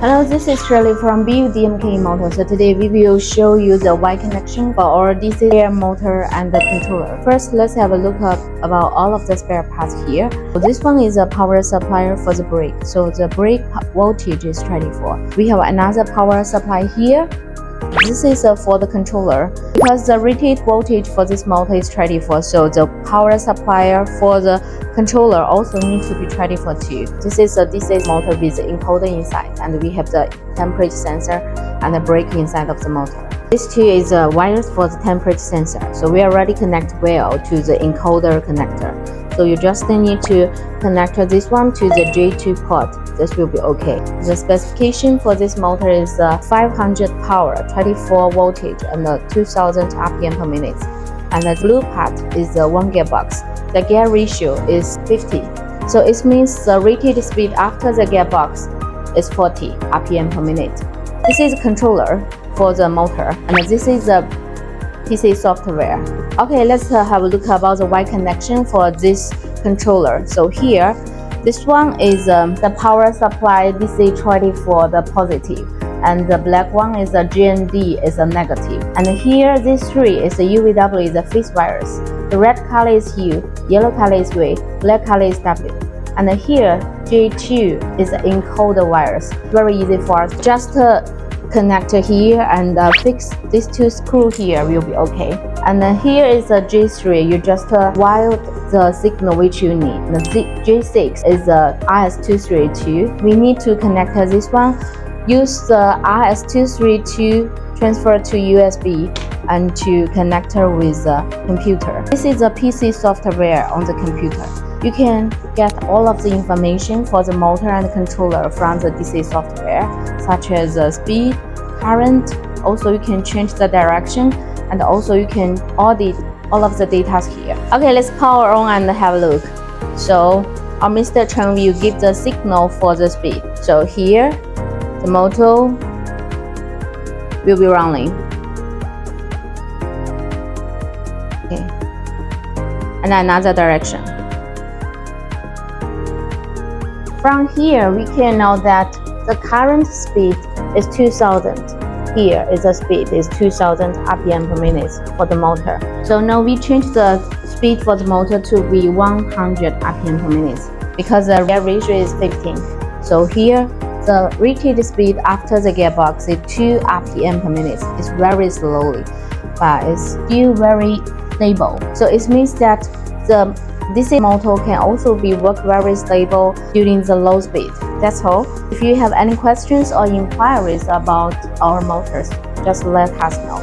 Hello, this is Shirley from BeUDMKE motor. So today we will show you the wire connection for our DC motor and the controller. First, let's have a look about all of the spare parts here. So this one is a power supplier for the brake. So the brake voltage is 24. We have another power supply here. This is for the controller. Because the rated voltage for this motor is 24, so the power supplier for the controller also needs to be 24 too. This is a DC motor with the encoder inside, and we have the temperature sensor and the brake inside of the motor. This too is a wires for the temperature sensor, so we already connect well to the encoder connector. So you just need to connect this one to the J2 port. This will be okay. The specification for this motor is 500 power, 24 voltage, and 2000 RPM per minute. And the blue part is the 1 gearbox. The gear ratio is 50. So it means the rated speed after the gearbox is 40 RPM per minute. This is a controller for the motor, and this is the PC software. Okay, let's have a look about the wire connection for this controller. So here, this one is the power supply DC 24, the positive, and the black one is the GND, is a negative. And here, this three is the UVW, is the phase wires. The red color is U, yellow color is V, black color is W. And here, J2 is the encoder wires. Very easy for us. Just connect here and fix these two screws here will be okay. And here is a J3. You just wire the signal which you need. The J6 is the RS232. We need to connect this one. Use the RS232 transfer to USB and to connect her with the computer. This is a PC software on the computer. You can get all of the information for the motor and controller from the DC software, such as speed, current. Also, you can change the direction, and also you can audit all of the data here. Okay, let's power on and have a look. So our Mr. Chen will give the signal for the speed. So here, the motor will be running. Okay, and another direction. From here, we can know that the current speed is 2000. Here is the speed is 2000 RPM per minute for the motor. So now we change the speed for the motor to be 100 RPM per minute because the gear ratio is 15. So here, the rated speed after the gearbox is 2 RPM per minute. It's very slowly, but it's still very stable. So it means that the DC motor can also be work very stable during the low speed. That's all. If you have any questions or inquiries about our motors, just let us know.